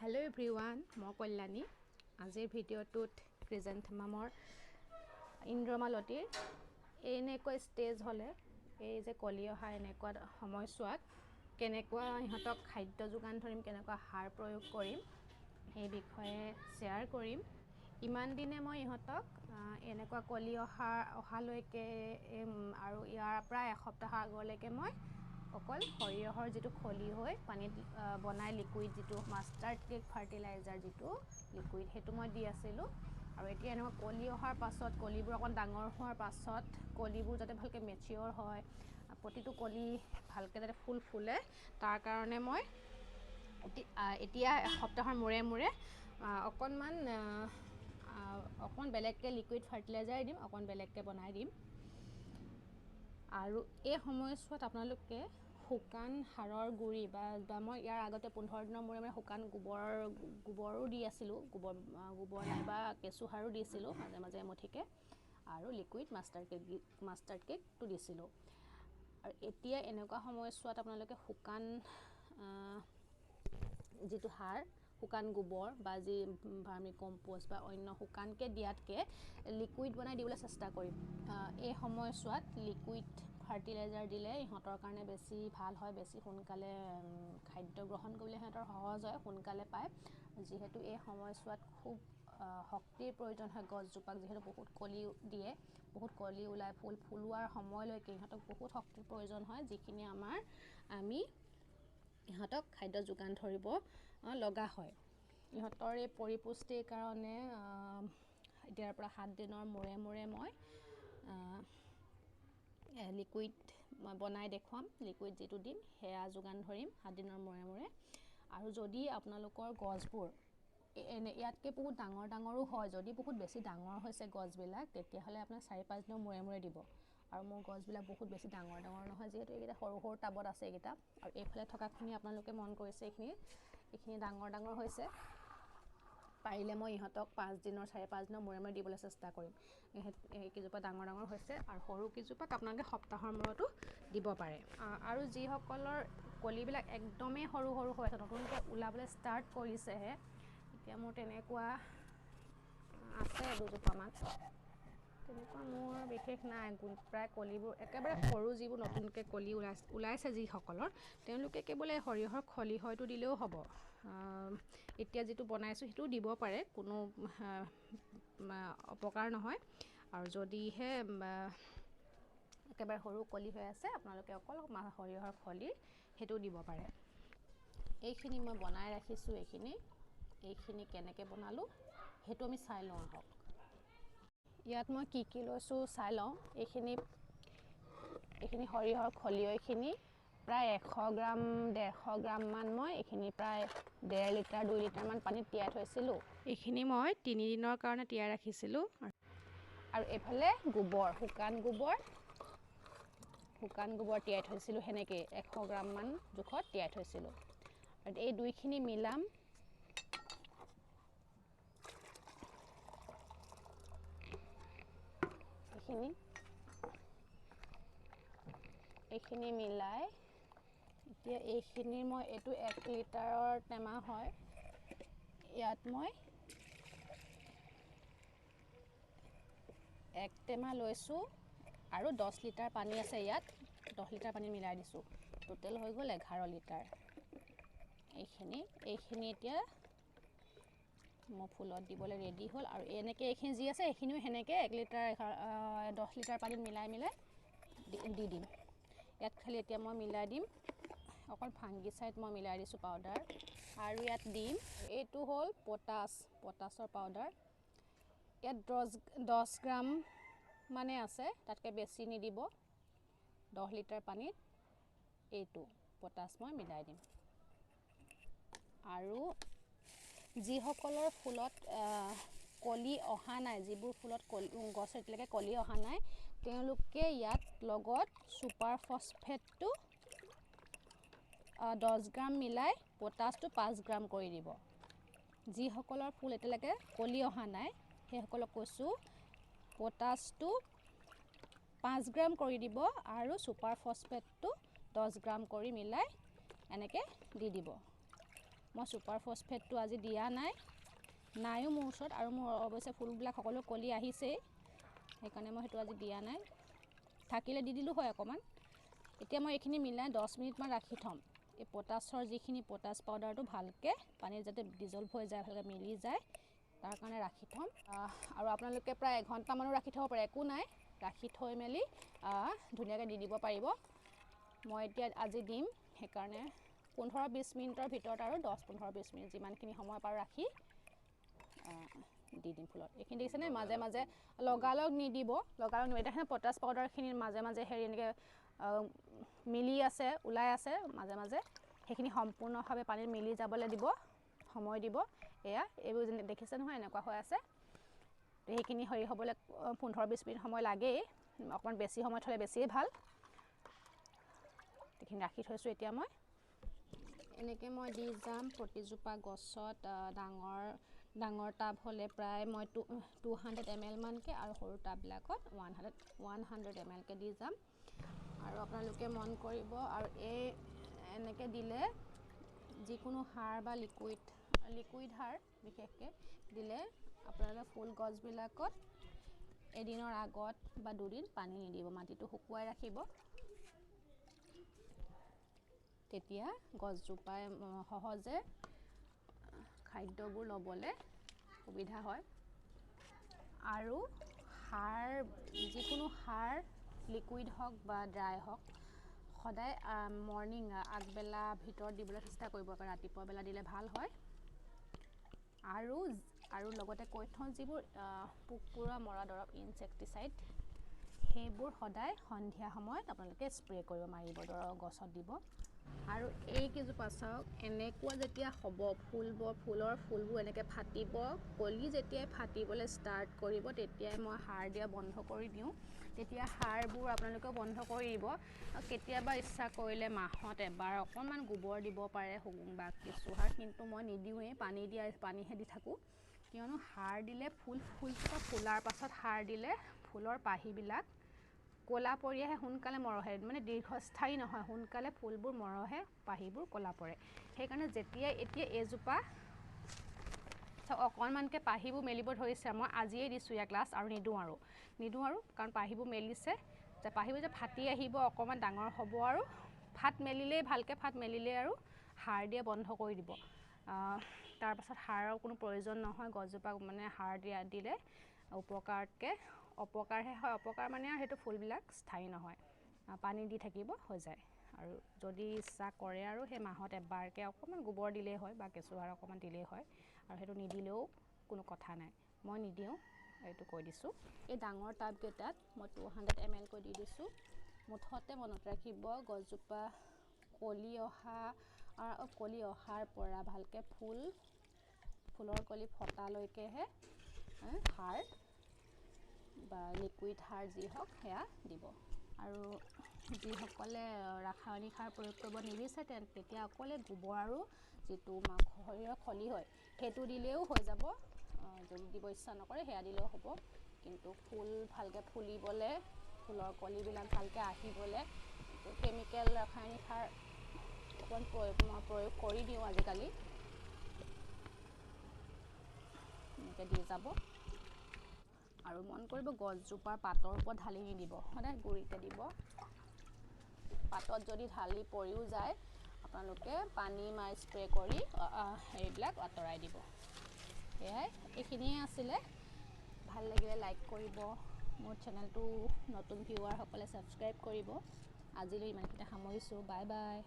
Hello everyone, মই কল্যাণী আজিৰ ভিডিঅ'টোত ক্ৰিজেন্থেমামৰ ইন্দ্ৰমালতীৰ এনেকুৱা ষ্টেজ হলে এই যে কলি অহা এনেকুৱা সময়ছোৱাত কেনেকুৱা ইহঁতক খাদ্য যোগান ধৰিম কেনেকুৱা সাৰ প্ৰয়োগ কৰিম এই বিষয়ে শ্বেয়াৰ কৰিম ইমান দিনে মই ইহঁতক এনেকুৱা কলি অহালৈকে আৰু ইয়াৰ প্ৰায় এসপ্তাহৰ আগলৈকে মই অকল সৰিয়হৰ যেটো খলি হয় পানীত বনাই লিকুইড যেটো মাষ্টাৰ্ড কেক ফাৰ্টিলাইজাৰ যেটো লিকুইড হেতু মই দি আছিলো আৰু এতিয়া এনেকুৱা কলি অহাৰ পাছত কলিবোৰ অকন ডাঙৰ হোৱাৰ পাছত কলিবোৰ যাতে ভালকে মেচিউৰ হয় প্ৰতিটো কলি ভালকে যাতে ফুল ফুলে তাৰ কাৰণে মই এতিয়া এসপ্তাহৰ মূৰে মূৰে অকন বেলেগকে লিকুইড ফাৰ্টিলাইজাৰ দিম অকন বেলেগকে বনাই দিম আৰু এই সময়ছোৱাত আপোনালোকে শুকান হাৰৰ গুৰি বা মই ইয়াৰ আগতে 15 দিনৰ মূৰে শুকান গোবৰো দি আছিলো গোবৰ নাইবা কেঁচু সাৰো দিছিলো মাজে মাজে এমঠিকে আৰু লিকুইড মাষ্টাৰ্ড কেক টো দিছিলো আৰু এতিয়া এনেকুৱা সময়ছোৱাত আপোনালোকে শুকান যেটো সাৰ শুকান গোবৰ বা যি ভাৰ্মি কম্পোষ্ট বা অন্য শুকানকে দিয়াতকে লিকুইড বনাই দিবলৈ চেষ্টা কৰিম এই সময়ছোৱাত লিকুইড ফাৰ্টিলাইজাৰ দিলে ইহঁতৰ কাৰণে বেছি ভাল হয় বেছি সোনকালে খাদ্য গ্ৰহণ কৰিবলৈ ইহঁতৰ সহজ হয় সোনকালে পায় যেহেতু এই সময়ছোৱাত খুব শক্তিৰ প্ৰয়োজন হয় গছজোপাক যেহেতু বহুত কলি দিয়ে বহুত কলি ওলাই ফুল ফুলোৱাৰ সময়লৈকে ইহঁতক বহুত শক্তিৰ প্ৰয়োজন হয় যিখিনি আমি ইহঁতক খাদ্য যোগান ধৰিব লগা হয় ইহঁতৰ এই পৰিপুষ্টিৰ কাৰণে এতিয়াৰ পৰা 7 দিনৰ মূৰে মূৰে মই লিকুইড বনাই দেখুৱাম লিকুইড যেটো দিম হেয়া যোগান ধৰিম 7 দিনৰ মূৰে মূৰে আৰু যদি আপোনালোকৰ গছবোৰ ইয়াতকে বহুত ডাঙৰো হয় যদি বহুত বেছি ডাঙৰ হৈছে গছবিলাক তেতিয়া হলে আপোনাৰ 4-5 দিনৰ মূৰে মূৰে দিব আৰু মোৰ গছবিলাক বহুত বেছি ডাঙৰ নহয় যেহেতু এইকেইটা সৰু সৰু টাবত আছে এইকেইটা আৰু এইফালে থকাখিনি আপোনালোকে মন কৰিছে এইখিনি ডাঙৰ হৈছে পাৰিলে মই ইহঁতক 5 দিনৰ 4-5 দিনৰ মূৰে মূৰে দিবলৈ চেষ্টা কৰিম এই কিজোপা ডাঙৰ হৈছে আৰু সৰু কিজোপাক আপোনালোকে সপ্তাহৰ মূৰতো দিব পাৰে আৰু যিসকলৰ কলিবিলাক একদমেই সৰু হৈ আছে নতুনকৈ ওলাবলৈ ষ্টাৰ্ট কৰিছেহে এতিয়া মোৰ তেনেকুৱা আছে দুজোপামান তেনেকুৱা মোৰ বিশেষ নাই প্ৰায় কলিবোৰ একেবাৰে সৰু যিবোৰ নতুনকৈ কলি ওলাইছে যিসকলৰ তেওঁলোকে কেৱল সৰিয়হৰ খলি হয়তো দিলেও হ'ব এতিয়া যেটো বনাইছো হেতু দিব পাৰে কোনো অপকাৰ নহয় আৰু যদিহে একেবাৰে সৰু কলি হৈ আছে আপোনালোকে অকল সৰিয়হৰ খলি হেতু দিব পাৰে এইখিনি মই বনাই ৰাখিছো এইখিনি কেনেকৈ বনালো হেতু আমি চাই লওঁ আহক ইয়াত মই কি লৈছো চাই লওঁ এইখিনি সৰিয়হৰ খলি এইখিনি প্ৰায় 100 গ্ৰাম 150 গ্ৰাম মান মই এইখিনি প্ৰায় 1.5 লিটাৰ 2 লিটাৰ মান পানীত তিয়াই থৈছিলো এইখিনি মই 3 দিনৰ কাৰণে তিয়াই ৰাখিছিলো আৰু এফালে গোবৰ শুকান গোবৰ তিয়াই থৈছিলো হেনেকে 100 গ্ৰাম মান জোখত তিয়াই থৈছিলো আৰু এই দুইখিনি মিলাম এইখিনি মিলাই এতিয়া এইখিনি মই এটো 1 লিটাৰৰ টেমা হয় ইয়াত মই 1 টেমা লৈছো আৰু 10 লিটাৰ পানী আছে ইয়াত 10 লিটাৰ পানী মিলাই দিছো টোটেল হৈ গ'ল 11 লিটাৰ এইখিনি এতিয়া মই ফুলত দিবলৈ ৰেডি হ'ল আৰু এনেকৈ এইখিনি যি আছে এইখিনিও হেনেকে 1 লিটাৰ 10 লিটাৰ পানীত মিলাই দি দিম ইয়াত খালি এতিয়া মই মিলাই দিম অকল ফাংগিসাইড মই মিলাই দিছো পাউডাৰ আৰু ইয়াত দিম এইটো হ'ল পটাছৰ পাউডাৰ ইয়াত 10 গ্ৰাম মানে আছে তাতকে বেছি নিদিব 10 লিটাৰ পানীত এইটো পটাছ মই মিলাই দিম আৰু যিসকলৰ ফুলত কলি অহা নাই যিবোৰ ফুলত গছ এতিয়ালৈকে কলি অহা নাই তেওঁলোকে ইয়াত লগত সুপাৰ ফসফেটটো 10 গ্ৰাম মিলাই পটাছটো 5 গ্ৰাম কৰি দিব যিসকলৰ ফুল এতিয়ালৈকে কলি অহা নাই সেইসকলক কৈছো পটাছটো 5 গ্ৰাম কৰি দিব আৰু সুপাৰ ফসফেটটো 10 গ্ৰাম কৰি মিলাই এনেকে দি দিব মই ছুপাৰ ফছফেটটো আজি দিয়া নাইও মোৰ ওচৰত, আৰু মোৰ অৱশ্যে ফুলবিলাক সকলো কলি আহিছেই, সেইকাৰণে মই সেইটো আজি দিয়া নাই। থাকিলে দি দিলোঁ হয় অকণমান। এতিয়া মই এইখিনি মিলাই 10 মিনিটমান ৰাখি থ'ম। এই পটাছৰ যিখিনি পটাছ পাউডাৰটো ভালকৈ পানীত যাতে ডিজল্ভ হৈ যায়, ভালকৈ মিলি যায়, তাৰ কাৰণে ৰাখি থ'ম। আৰু আপোনালোকে প্ৰায় 1 ঘণ্টামানো ৰাখি থ'ব পাৰে, একো নাই। ৰাখি থৈ মেলি ধুনীয়াকৈ দি দিব পাৰিব। মই এতিয়া আজি দিম, সেইকাৰণে 15-20 মিনিটৰ ভিতৰত আৰু 10-15-20 মিনিট যিমানখিনি সময় পাৰোঁ ৰাখি দি দিম ফুলত। এইখিনি দেখিছেনে, মাজে মাজে লগালগ নিদিব, এতিয়া পটাছ পাউডাৰখিনিৰ মাজে মাজে হেৰি এনেকৈ মিলি আছে, ওলাই আছে মাজে মাজে, সেইখিনি সম্পূৰ্ণভাৱে পানীত মিলি যাবলৈ দিব, সময় দিব। এইবোৰ দেখিছে নহয়, এনেকুৱা হৈ আছে। সেইখিনি হেৰি হ'বলৈ 15-20 মিনিট সময় লাগেই, অকণমান বেছি সময় থ'লে বেছিয়ে ভাল। এইখিনি ৰাখি থৈছোঁ। এতিয়া মই এনেকৈ মই দি যাম প্ৰতিজোপা গছত। ডাঙৰ টাব হ'লে প্ৰায় মই 200 ml মানকৈ, আৰু সৰু টাববিলাকত 100 ml দি যাম। আৰু আপোনালোকে মন কৰিব, আৰু এনেকৈ দিলে যিকোনো সাৰ বা লিকুইড সাৰ বিশেষকৈ দিলে আপোনালোকে ফুল গছবিলাকত এদিনৰ আগত বা 2 দিন পানী নিদিব, মাটিটো শুকুৱাই ৰাখিব। তেতিয়া গছজোপাই সহজে খাদ্যবোৰ ল'বলৈ সুবিধা হয়। আৰু যিকোনো সাৰ লিকুইড হওক বা ড্ৰাই হওক, সদায় মৰ্ণিং আগবেলা ভিতৰত দিবলৈ চেষ্টা কৰিব, কাৰণ ৰাতিপুৱা বেলা দিলে ভাল হয়। আৰু লগতে কৈ থওঁ, যিবোৰ পোক পৰুৱা মৰা দৰৱ ইনছেক্টিচাইড, সেইবোৰ সদায় সন্ধিয়া সময়ত আপোনালোকে স্প্ৰে কৰিব, মাৰিব, গছত দিব। আৰু এইকেইজোপা চাওক, এনেকুৱা যেতিয়া হ'ব, ফুলবোৰ এনেকৈ ফাটিব, কলি যেতিয়াই ফাটিবলৈ ষ্টাৰ্ট কৰিব, তেতিয়াই মই সাৰ দিয়া বন্ধ কৰি দিওঁ। তেতিয়া সাৰবোৰ আপোনালোকেও বন্ধ কৰি দিব। কেতিয়াবা ইচ্ছা কৰিলে মাহত এবাৰ অকণমান গোবৰ দিব পাৰে বা কেঁচুসাৰ, কিন্তু মই নিদিওঁৱেই, পানীহে দি থাকোঁ। কিয়নো সাৰ দিলে ফুলজোপা ফুলাৰ পাছত সাৰ দিলে ফুলৰ পাহিবিলাক ক'লা পৰি আহে, সোনকালে মৰহে, মানে দীৰ্ঘস্থায়ী নহয়, সোনকালে ফুলবোৰ মৰহে, পাহিবোৰ ক'লা পৰে। সেইকাৰণে এতিয়া এইজোপা অকণমানকৈ পাহিবোৰ মেলিব ধৰিছে, মই আজিয়ে দিছোঁ ইয়াক লাষ্ট, আৰু নিদিওঁ আৰু কাৰণ পাহিবোৰ মেলিছে, পাহিবোৰ যে ফাটি আহিব, অকণমান ডাঙৰ হ'ব, আৰু ভালকৈ ফাট মেলিলে আৰু সাৰ দিয়া বন্ধ কৰি দিব। তাৰপাছত সাৰৰ কোনো প্ৰয়োজন নহয়, গছজোপাক মানে সাৰ দিলে অপকাৰহে হয়। অপকাৰ মানে আৰু সেইটো ফুলবিলাক স্থায়ী নহয়, পানী দি থাকিব, হৈ যায়। আৰু যদি ইচ্ছা কৰে আৰু সেই মাহত এবাৰকৈ অকণমান গোবৰ দিলেই হয়, বা কেঁচুসাৰ অকণমান দিলেই হয়, আৰু সেইটো নিদিলেও কোনো কথা নাই। মই নিদিওঁ, এইটো কৈ দিছোঁ। এই ডাঙৰ টাবকেইটাত মই 200 ml কৈ দি দিছোঁ। মুঠতে মনত ৰাখিব, গছজোপা কলি অহাৰ পৰা ভালকৈ ফুলৰ কলি ফটালৈকেহে সাৰ বা লিকুইড সাৰ যি হওক সেয়া দিব। আৰু যিসকলে ৰাসায়নিক সাৰ প্ৰয়োগ কৰিব নিবিচাৰে, তেতিয়া অকলে গোবৰ আৰু যিটো শৰীৰৰ খলি হয়, সেইটো দিলেও হৈ যাব। যদি দিব ইচ্ছা নকৰে, সেয়া দিলেও হ'ব। কিন্তু ফুল ভালকৈ ফুলিবলৈ, ফুলৰ কলিবিলাক ভালকৈ আহিবলৈ কেমিকেল ৰাসায়নিক সাৰ অকণ প্ৰয়োগ কৰি দিওঁ আজিকালি। এনেকৈ দি যাব। আৰু মন কৰিব, গছজোপাৰ পাতৰ ওপৰত ঢালি নিদিব, সদায় গুৰিতে দিব। পাতত যদি ঢালি পৰিও যায়, আপোনালোকে পানী মাৰি স্প্ৰে কৰি হেৰিবিলাক আঁতৰাই দিব। সেয়াই, এইখিনিয়ে আছিলে। ভাল লাগিলে লাইক কৰিব, মোৰ চেনেলটো নতুন ভিউৱাৰসকলে ছাবস্ক্ৰাইব কৰিব। আজিলৈ ইমানখিনিতে সামৰিছোঁ, বাই বাই।